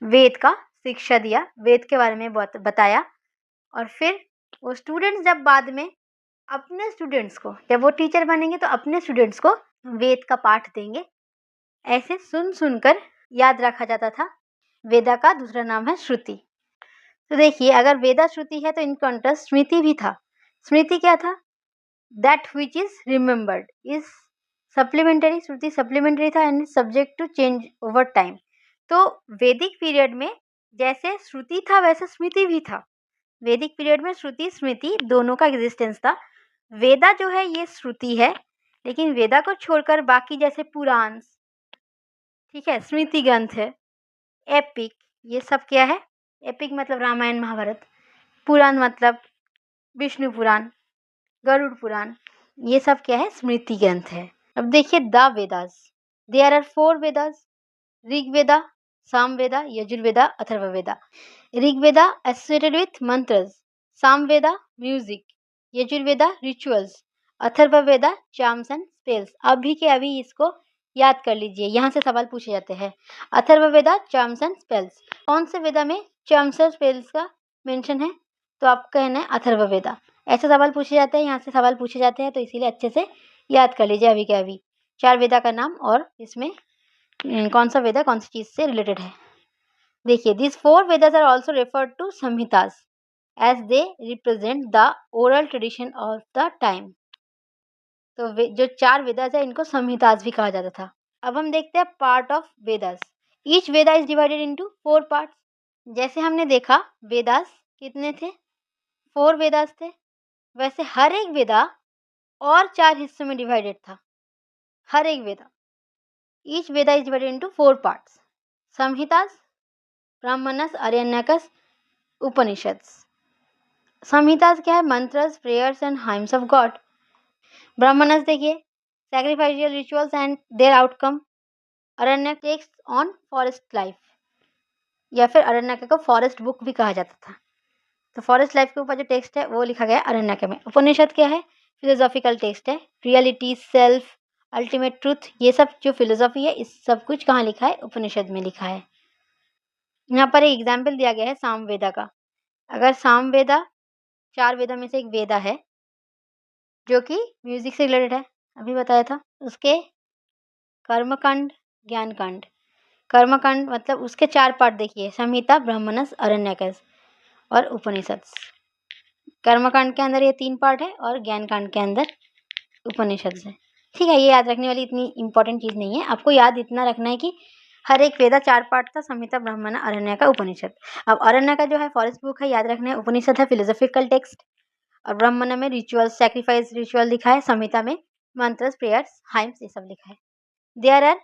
वेद का शिक्षा दिया, वेद के बारे में बताया, और फिर वो स्टूडेंट्स जब बाद में अपने स्टूडेंट्स को, जब वो टीचर बनेंगे तो अपने स्टूडेंट्स को वेद का पाठ देंगे। ऐसे सुन सुनकर याद रखा जाता था। वेदा का दूसरा नाम है श्रुति। तो देखिए, अगर वेदा श्रुति है तो इन कॉन्ट्रास्ट स्मृति भी था। स्मृति क्या था? That which is remembered is supplementary. Shruti supplementary था and subject to change over time. तो वैदिक पीरियड में जैसे श्रुति था वैसे स्मृति भी था। वैदिक पीरियड में श्रुति स्मृति दोनों का एग्जिस्टेंस था। वेदा जो है ये श्रुति है, लेकिन वेदा को छोड़कर बाकी जैसे पुराण, ठीक है, स्मृति ग्रंथ है, एपिक, ये सब क्या है? एपिक मतलब रामायण महाभारत, पुराण मतलब विष्णु पुराण, गरुड़ पुराण, ये सब क्या है? स्मृति ग्रंथ है। अब देखिए the Vedas. There are 4 Vedas: Rigveda, Samaveda, Yajurveda, Atharvaveda. Rigveda associated with mantras, Samaveda music, Yajurveda rituals, Atharvaveda charms and spells. अभी के अभी इसको याद कर लीजिए, यहाँ से सवाल पूछे जाते हैं। अथर्ववेदा चार्म्स एंड स्पेल्स, कौन से वेदा में चार्म्स और स्पेल्स का मेंशन है? तो आपका कहना है अथर्ववेदा। ऐसे सवाल पूछे जाते हैं, यहाँ से सवाल पूछे जाते हैं, तो इसीलिए अच्छे से याद कर लीजिए अभी के अभी 4 वेदा का नाम और इसमें कौन सा वेदा कौन सी चीज से रिलेटेड है। देखिए, these 4 Vedas are also referred to Samhitas as they represent the oral tradition of the time. तो जो 4 वेदास है इनको संहितास भी कहा जाता था। अब हम देखते हैं part of Vedas. Each Veda is divided into 4 parts. जैसे हमने देखा वेदास कितने थे? 4 वेदास थे। वैसे हर एक वेदा और 4 हिस्सों में डिवाइडेड था। हर एक Veda, each Veda is divided into 4 parts: Samhitas, Brahmanas, Aranyakas, Upanishads. Samhitas क्या है? Mantras, prayers and hymns of god. Brahmanas देखिए, sacrificial rituals and their outcome. Aranyaka text on forest life, या फिर अरण्यक को फॉरेस्ट बुक भी कहा जाता था। तो फॉरेस्ट लाइफ के ऊपर जो टेक्स्ट है वो लिखा गया है अरण्यक में। उपनिषद क्या है? फिलोसॉफिकल टेक्स्ट है, रियलिटी, सेल्फ, अल्टीमेट ट्रूथ, ये सब जो फिलोसॉफी है इस सब कुछ कहाँ लिखा है? उपनिषद में लिखा है। यहाँ पर एक एग्जाम्पल दिया गया है सामवेदा का। अगर सामवेदा 4 वेदा में से एक वेदा है जो कि म्यूजिक से रिलेटेड है, अभी बताया था। उसके कर्मकांड, ज्ञानकांड। कर्मकांड मतलब उसके 4 पार्ट देखिए: संहिता, ब्राह्मणस, अरण्यकस और उपनिषद। कर्मकांड के अंदर ये 3 पार्ट है और ज्ञानकांड के अंदर उपनिषद है। ठीक है, ये याद रखने वाली इतनी इंपॉर्टेंट चीज़ नहीं है। आपको याद इतना रखना है कि हर एक वेदा 4 पार्ट था: संहिता, ब्राह्मण, अरण्यक, उपनिषद। अब अरण्यक जो है फॉरेस्ट बुक है, याद रखना है। उपनिषद है फिलोसॉफिकल टेक्स्ट, और ब्राह्मण में रिचुअल, सैक्रिफाइस रिचुअल लिखा है। संहिता में मंत्रस, प्रेयर्स, हाइम्स ये सब लिखा है। देयर आर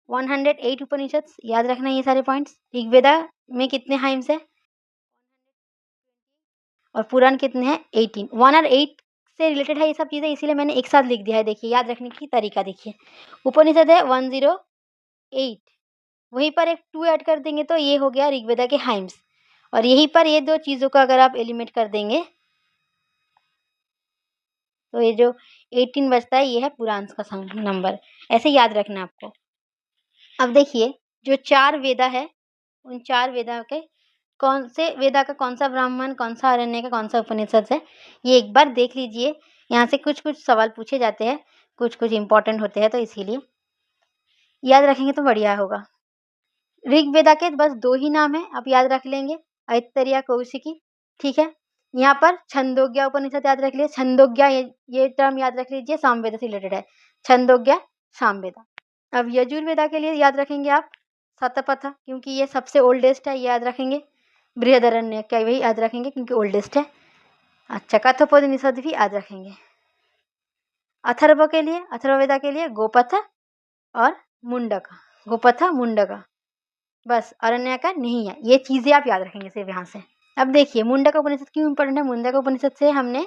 108 उपनिषद, याद रखना ये सारे पॉइंट्स। ऋग्वेदा में कितने हाइम्स है और पुराण कितने हैं? 18। 1 और 8 से रिलेटेड है ये सब चीज़ें, इसीलिए मैंने एक साथ लिख दिया है। देखिए, याद रखने की तरीका देखिए। उपनिषद है 108, वहीं पर एक 2 ऐड कर देंगे तो ये हो गया ऋग्वेदा के हाइम्स, और यहीं पर ये 2 चीज़ों का अगर आप एलिमिनेट कर देंगे तो ये जो 18 बचता है ये है पुराण का नंबर। ऐसे याद रखना आपको। अब देखिए, जो 4 वेदा है उन 4 वेदा के कौन से वेदा का कौन सा ब्राह्मण, कौन सा अरण्य का, कौन सा उपनिषद है, ये एक बार देख लीजिए। यहाँ से कुछ कुछ सवाल पूछे जाते हैं, कुछ कुछ इंपॉर्टेंट होते हैं, तो इसीलिए याद रखेंगे तो बढ़िया होगा। ऋग्वेदा के बस 2 ही नाम है, आप याद रख लेंगे, ऐतरेय, कौशिकी। ठीक है, यहाँ पर छंदोग्या उपनिषद याद रख लीजिए। छंदोग्या ये टर्म याद रख लीजिए, सामवेदा से रिलेटेड है। छंदोग्या, सामवेदा। अब यजुर्वेदा के लिए याद रखेंगे आप शतपथ, क्योंकि ये सबसे ओल्डेस्ट है, याद रखेंगे। बृहदारण्यक क्या वही याद रखेंगे क्योंकि ओल्डेस्ट है। अच्छा, कठोपनिषद भी याद रखेंगे। अथर्व के लिए, अथर्ववेदा के लिए गोपथ और मुंडक, गोपथ मुंडक, बस अरण्य का नहीं है। ये चीज़ें आप याद रखेंगे सिर्फ यहाँ से। अब देखिए, मुंडक उपनिषद क्यों इंपॉर्टेंट है? मुंडक उपनिषद से हमने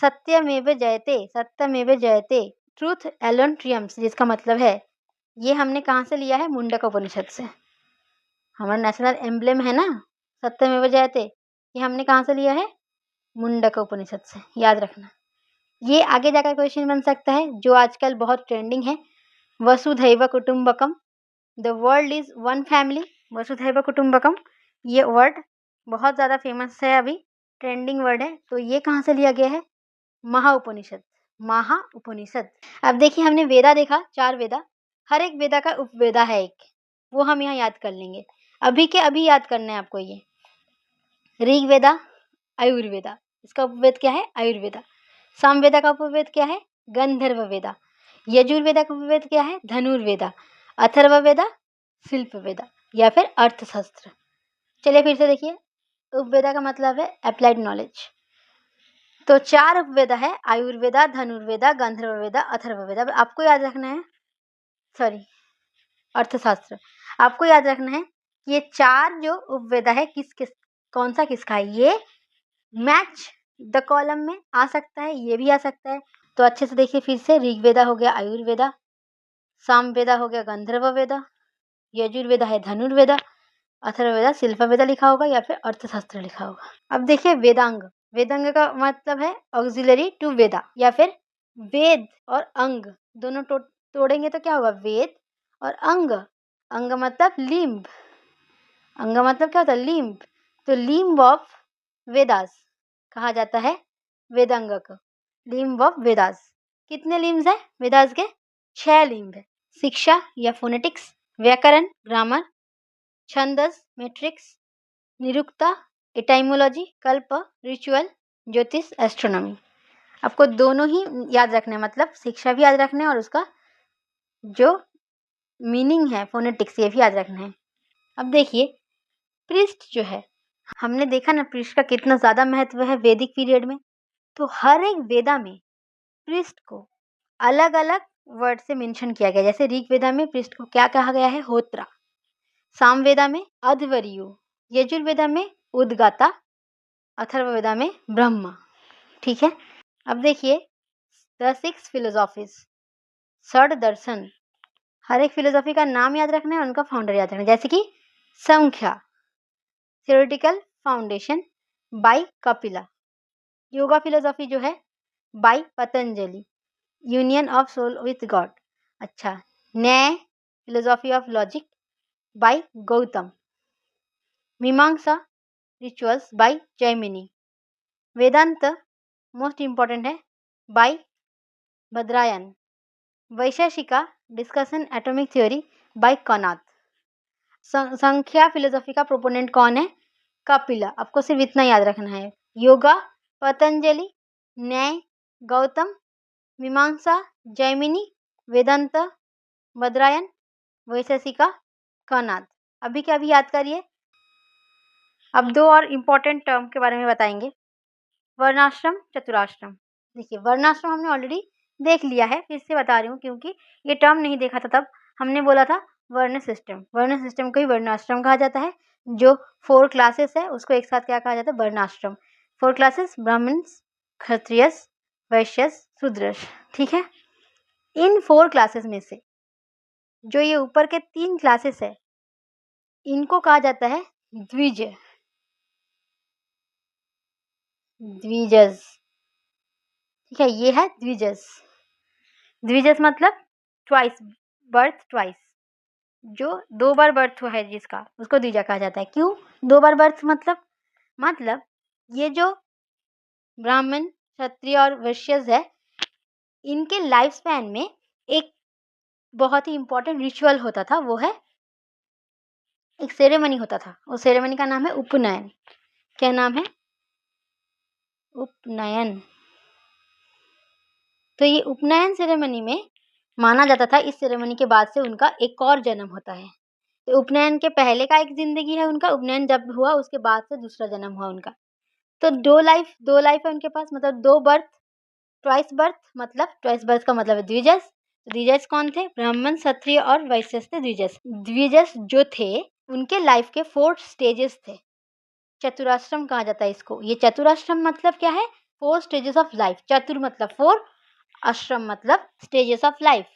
सत्यमेव जयते, सत्यमेव जयते, ट्रूथ एलोन ट्रियम्स, जिसका मतलब है ये हमने कहाँ से लिया है? मुंडक उपनिषद से। हमारा नेशनल एम्ब्लेम है ना सत्यमेव जयते, ये हमने कहाँ से लिया है? मुंडक उपनिषद से, याद रखना। ये आगे जाकर क्वेश्चन बन सकता है जो आजकल बहुत ट्रेंडिंग है, वसुधैव कुटुंबकम, the world is one family. वसुधैव कुटुंबकम ये वर्ड बहुत ज़्यादा फेमस है अभी, ट्रेंडिंग वर्ड है, तो ये कहाँ से लिया गया है? महाउपनिषद। महाउपनिषद। अब देखिए हमने वेदा देखा, 4 वेदा, हर एक वेदा का उपवेदा है एक, वो हम यहाँ याद कर लेंगे। अभी के अभी याद करना है आपको ये। ऋग्वेदा, आयुर्वेदा, इसका उपवेद क्या है? आयुर्वेदा। सामवेदा का उपवेद क्या है? गंधर्व वेदा। यजुर्वेदा का उपवेद क्या है? धनुर्वेदा। अथर्ववेदा, शिल्पवेदा या फिर अर्थशास्त्र। चलिए फिर से देखिए, उपवेदा का मतलब है अप्लाइड नॉलेज। तो 4 उपवेदा है, आयुर्वेदा, धनुर्वेदा, गंधर्ववेदा, अथर्ववेदा। आपको याद रखना है, सॉरी, अर्थशास्त्र। आपको याद रखना है कि ये 4 जो उपवेदा है कौन सा किसका है, ये मैच द कॉलम में आ सकता है, ये भी आ सकता है। तो अच्छे से देखिए फिर से, ऋग्वेदा हो गया आयुर्वेदा, सामवेदा हो गया गंधर्ववेदा, यजुर्वेदा है धनुर्वेदा, अथर्ववेदा शिल्पवेदा लिखा होगा या फिर अर्थशास्त्र लिखा होगा। अब देखिए वेदांग। वेदांग का मतलब है ऑक्सिलरी टू वेदा या फिर वेद और अंग दोनों तोड़ेंगे तो क्या होगा? वेद और अंग। अंग मतलब लिम्ब, अंग मतलब क्या होता है? लिम्ब। तो लिम्ब ऑफ वेदास कहा जाता है वेदांग को, लिम्ब ऑफ वेदास। कितने लिम्ब है वेदास के? 6 लिम्ब है। शिक्षा या फोनेटिक्स, व्याकरण ग्रामर, छंदस मेट्रिक्स, निरुक्ता एटाइमोलॉजी, कल्प रिचुअल, ज्योतिष एस्ट्रोनॉमी। आपको दोनों ही याद रखना है, मतलब शिक्षा भी याद रखना है और उसका जो मीनिंग है फोनेटिक्स ये भी याद रखना है। अब देखिए पृष्ठ जो है, हमने देखा ना पृष्ठ का कितना ज़्यादा महत्व है वैदिक पीरियड में। तो हर एक वेदा में पृष्ठ को अलग अलग वर्ड से मेंशन किया गया। जैसे ऋग्वेदा में पृष्ठ को क्या कहा गया है? होत्रा। सामवेदा में अध्वर्यु, यजुर्वेदा में उद्गाता, अथर्ववेदा में ब्रह्मा। ठीक है। अब देखिए द 6 फिलोसॉफीज, 6 दर्शन। हर एक फिलोसॉफी का नाम याद रखना है और उनका फाउंडर याद रखना है। जैसे कि Samkhya, theoretical foundation by Kapila. Yoga philosophy जो है by Patanjali, union of soul with god. अच्छा, Nyaya philosophy of logic by Gautama. Mimamsa rituals by Jaimini. Vedanta most important है by Badarayana. Vaisheshika discussion atomic theory by Kanada. Samkhya philosophy का प्रोपोनेंट कौन है? कपिला। आपको सिर्फ इतना याद रखना है। योगा पतंजलि, न्याय गौतम, मीमांसा जैमिनी, वेदांत भद्रायन, वैशेषिका कनाद। अभी क्या अभी याद करिए। अब 2 और इम्पोर्टेंट टर्म के बारे में बताएंगे, वर्णाश्रम चतुराश्रम। देखिए वर्णाश्रम हमने ऑलरेडी देख लिया है, फिर से बता रही हूँ क्योंकि ये टर्म नहीं देखा था तब। हमने बोला था वर्ण सिस्टम, वर्ण सिस्टम को ही वर्णाश्रम कहा जाता है। जो 4 क्लासेस है उसको एक साथ क्या कहा जाता है? वर्णाश्रम। 4 क्लासेस ब्राह्मण्स, क्षत्रियस, वैश्यस, शूद्रस। ठीक है। इन 4 क्लासेस में से जो ये ऊपर के 3 क्लासेस है इनको कहा जाता है द्विज, द्विजस। ठीक है, ये है द्विजस। द्विजस मतलब ट्वाइस, बर्थ ट्वाइस। जो 2 बार बर्थ हुआ है जिसका, उसको द्विजा कहा जाता है। क्यों 2 बार बर्थ? मतलब ये जो ब्राह्मण क्षत्रिय और वैश्यस है इनके लाइफ स्पैन में एक बहुत ही इंपॉर्टेंट रिचुअल होता था, वो है एक सेरेमनी होता था। उस सेरेमनी का नाम है उपनयन। क्या नाम है? उपनयन। तो ये उपनयन सेरेमनी में माना जाता था इस सेरेमनी के बाद से उनका एक और जन्म होता है। तो उपनयन के पहले का एक जिंदगी है उनका, उपनयन जब हुआ उसके बाद से दूसरा जन्म हुआ उनका। तो 2 लाइफ है उनके पास, मतलब 2 बर्थ, ट्वाइस बर्थ। मतलब ट्वाइस बर्थ का मतलब है द्विजस। द्विजस कौन थे? ब्राह्मण क्षत्रिय और वैश्य थे द्विजस। द्विजस जो थे उनके लाइफ के 4 स्टेजेस थे। चतुराश्रम कहा जाता है इसको। ये चतुराश्रम मतलब क्या है? 4 स्टेजेस ऑफ लाइफ। चतुर मतलब 4, आश्रम मतलब स्टेजेस ऑफ लाइफ।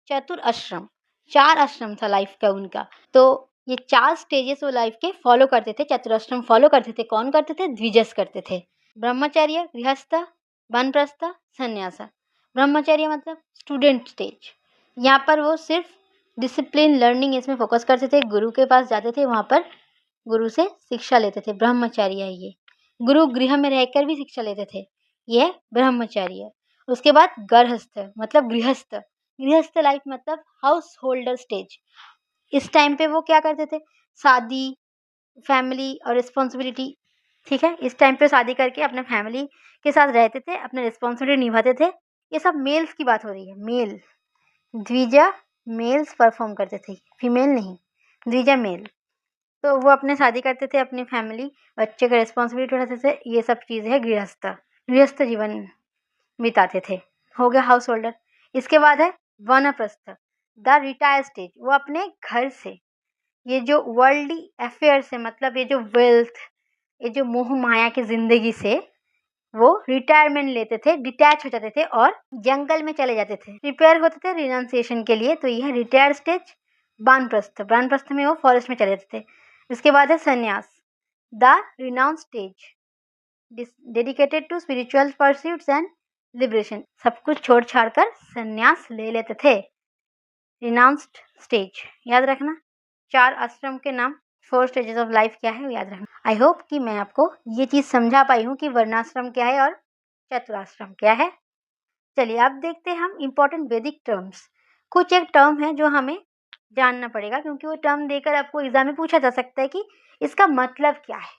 चतुर आश्रम, 4 आश्रम था लाइफ का उनका। तो ये 4 स्टेजेस वो लाइफ के फॉलो करते थे, चतुराश्रम फॉलो करते थे। कौन करते थे? द्विजस करते थे। ब्रह्मचर्य, गृहस्थ, वानप्रस्थ, संन्यास। ब्रह्मचर्य मतलब स्टूडेंट स्टेज। यहाँ पर वो सिर्फ डिसिप्लिन लर्निंग इसमें फोकस करते थे। गुरु के पास जाते थे, वहाँ पर गुरु से शिक्षा लेते थे। ब्रह्मचर्य है ये। गुरु गृह में रहकर भी शिक्षा लेते थे, यह ब्रह्मचर्य। उसके बाद गृहस्थ मतलब गृहस्थ, गृहस्थ लाइफ मतलब हाउस होल्डर स्टेज। इस टाइम पे वो क्या करते थे, शादी, फैमिली और रिस्पॉन्सिबिलिटी, ठीक है, इस टाइम पे शादी करके अपने फैमिली के साथ रहते थे, अपने रिस्पॉन्सिबिलिटी निभाते थे। ये सब मेल्स की बात हो रही है, मेल, द्विजा मेल्स परफॉर्म करते थे, फीमेल नहीं, द्विजा मेल। तो वो अपने शादी करते थे, अपनी फैमिली, बच्चे का रिस्पॉन्सिबिलिटी उठाते थे, ये सब चीज़ है गृहस्थ, गृहस्थ जीवन बिताते थे। हो गया हाउस होल्डर। इसके बाद है वानप्रस्थ, द रिटायर स्टेज। वो अपने घर से, ये जो वर्ल्डली अफेयर्स है, मतलब ये जो वेल्थ, ये जो मोह माया की जिंदगी से वो रिटायरमेंट लेते थे, डिटैच हो जाते थे और जंगल में चले जाते थे, प्रिपेयर होते थे रिनाउंसिएशन के लिए। तो यह रिटायर स्टेज वानप्रस्थ, वानप्रस्थ में वो फॉरेस्ट में चले जाते थे। इसके बाद है sannyasa, the renounce stage, dedicated to spiritual pursuits and liberation. सब कुछ छोड़ छाड़ कर संन्यास ले लेते थे, रिनाउंस्ड स्टेज। याद रखना 4 आश्रम के नाम, 4 स्टेजेस ऑफ लाइफ क्या है वो याद रखना। आई होप कि मैं आपको ये चीज़ समझा पाई हूँ कि वर्णाश्रम क्या है और चतुराश्रम क्या है। चलिए अब देखते हैं हम इम्पोर्टेंट वैदिक टर्म्स। कुछ एक टर्म है जो हमें जानना पड़ेगा, क्योंकि वो टर्म देकर आपको एग्जाम में पूछा जा सकता है कि इसका मतलब क्या है।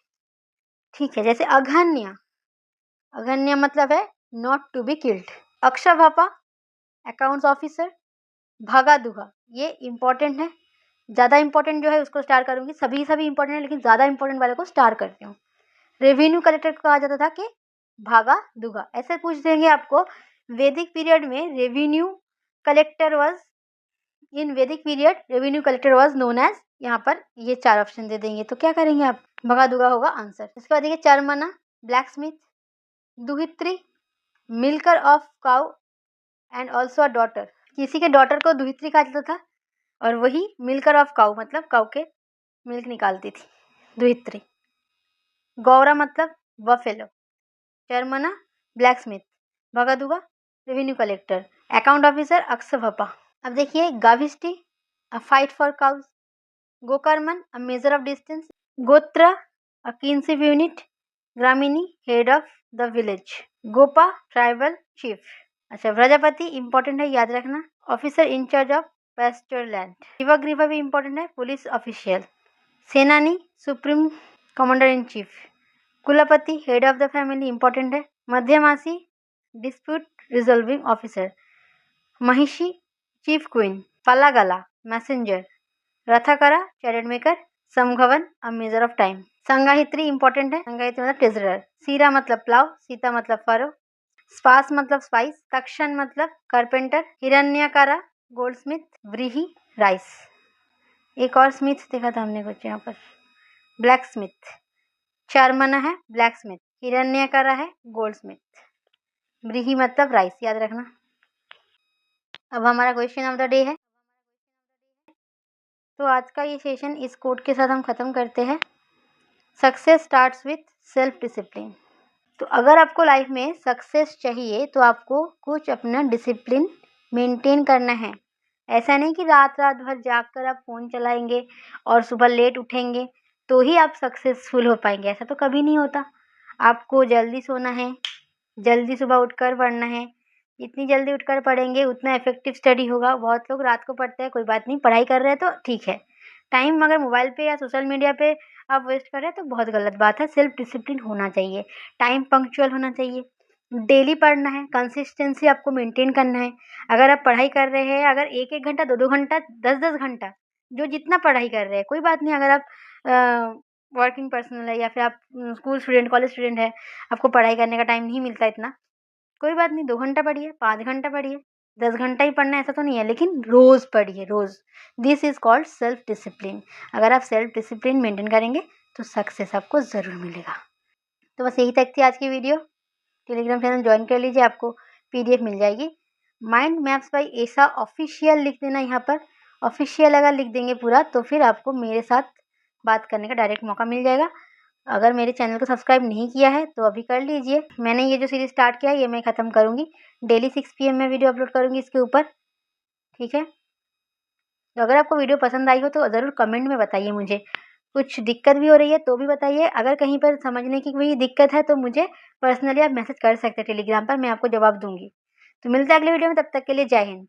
ठीक है, जैसे अघन्य, अघन्य मतलब है नॉट टू बी किल्ड। अक्षभापा, अकाउंट्स ऑफिसर। भागा दुगा, ये इंपॉर्टेंट है, ज़्यादा इंपॉर्टेंट जो है उसको स्टार करूंगी, सभी इंपॉर्टेंट है लेकिन ज़्यादा इंपॉर्टेंट वाले को स्टार करती हूँ। रेवेन्यू कलेक्टर को कहा जाता था कि भागा दुगा, ऐसे पूछ देंगे आपको। वैदिक पीरियड में revenue collector was, in Vedic period revenue collector was known as, यहाँ पर ये 4 ऑप्शन दे देंगे, तो क्या करेंगे आप, भगा दुगा होगा आंसर। इसके बाद देखिए चरमना, ब्लैक स्मिथ। दुहित्री, milker of cow and also a daughter, किसी के डॉटर को दुहित्री कहा जाता था और वही मिल्कर ऑफ काउ मतलब काउ के मिल्क निकालती थी, दुहित्री। गौरा मतलब बफेलो। चरमना, ब्लैक स्मिथ। भगादुगा, रेवेन्यू कलेक्टर। अकाउंट ऑफिसर, अक्षभपा। अब देखिए गाविष्टी, अ फाइट फॉर काउज। गोकर्मन, a measure of distance. Gotra, a kinship unit. ग्रामीणी, हेड ऑफ द विलेज। गोपा, ट्राइबल चीफ। अच्छा, प्रजापति इंपॉर्टेंट है, याद रखना, officer in charge of pasture land. शिवग्रीवा भी इंपॉर्टेंट है, पुलिस ऑफिशियल। सेनानी, सुप्रीम कमांडर इन चीफ। कुलपति, head of the family, important है। मध्यमासी, डिस्प्यूट रिजॉल्विंग ऑफिसर। महिषी, चीफ क्वीन। पलागला, मैसेंजर। रथकरा, चैरियट मेकर। समघवन, अ मेजर ऑफ टाइम। संगाहित्री इंपॉर्टेंट है, संगाहित्री मतलब ट्रेजरर। सीरा मतलब प्लाव, सीता मतलब फरो। स्पास मतलब स्पाइस। तक्षण मतलब कारपेंटर। हिरण्यकारा, गोल्डस्मिथ। व्रीहि, राइस। एक और स्मिथ देखा था हमने कुछ यहाँ पर, ब्लैक स्मिथ। चरमना है ब्लैक स्मिथ, हिरण्यकारा है गोल्डस्मिथ, व्रीहि मतलब राइस, याद रखना। अब हमारा क्वेश्चन ऑफ द डे है, तो आज का ये सेशन इस कोट के साथ हम खत्म करते हैं। Success starts with self discipline. तो अगर आपको लाइफ में सक्सेस चाहिए तो आपको कुछ अपना डिसिप्लिन मेंटेन करना है। ऐसा नहीं कि रात रात भर जाग कर आप फ़ोन चलाएंगे और सुबह लेट उठेंगे तो ही आप सक्सेसफुल हो पाएंगे, ऐसा तो कभी नहीं होता। आपको जल्दी सोना है, जल्दी सुबह उठकर पढ़ना है, जितनी जल्दी उठकर पढ़ेंगे उतना इफेक्टिव स्टडी होगा। बहुत लोग रात को पढ़ते हैं, कोई बात नहीं, पढ़ाई कर रहे हैं तो ठीक है। टाइम अगर मोबाइल पे या सोशल मीडिया पे आप वेस्ट कर रहे हैं तो बहुत गलत बात है। सेल्फ डिसिप्लिन होना चाहिए, टाइम पंक्चुअल होना चाहिए, डेली पढ़ना है, कंसिस्टेंसी आपको मेंटेन करना है। अगर आप पढ़ाई कर रहे हैं, अगर 1-1 घंटा, 2-2 घंटा, 10-10 घंटा, जो जितना पढ़ाई कर रहे हैं कोई बात नहीं। अगर आप वर्किंग पर्सनल है या फिर आप स्कूल स्टूडेंट, कॉलेज स्टूडेंट है, आपको पढ़ाई करने का टाइम नहीं मिलता इतना, कोई बात नहीं, 2 घंटा पढ़िए, 5 घंटा पढ़िए, 10 घंटा ही पढ़ना है ऐसा तो नहीं है, लेकिन रोज़ पढ़िए, रोज़। This is called self discipline. अगर आप सेल्फ डिसिप्लिन मेंटेन करेंगे तो सक्सेस आपको ज़रूर मिलेगा। तो बस यही तक थी आज की वीडियो। टेलीग्राम चैनल ज्वाइन कर लीजिए, आपको पीडीएफ मिल जाएगी। माइंड मैप्स बाय ऐसा ऑफिशियल लिख देना, यहाँ पर ऑफिशियल अगर लिख देंगे पूरा तो फिर आपको मेरे साथ बात करने का डायरेक्ट मौका मिल जाएगा। अगर मेरे चैनल को सब्सक्राइब नहीं किया है तो अभी कर लीजिए। मैंने ये जो सीरीज़ स्टार्ट किया है ये मैं ख़त्म करूँगी, डेली 6 PM में वीडियो अपलोड करूँगी इसके ऊपर, ठीक है। तो अगर आपको वीडियो पसंद आई हो तो ज़रूर कमेंट में बताइए मुझे, कुछ दिक्कत भी हो रही है तो भी बताइए। अगर कहीं पर समझने की कोई दिक्कत है तो मुझे पर्सनली आप मैसेज कर सकते हैं टेलीग्राम पर, मैं आपको जवाब दूँगी। तो मिलते हैं अगले वीडियो में, तब तक के लिए जय हिंद।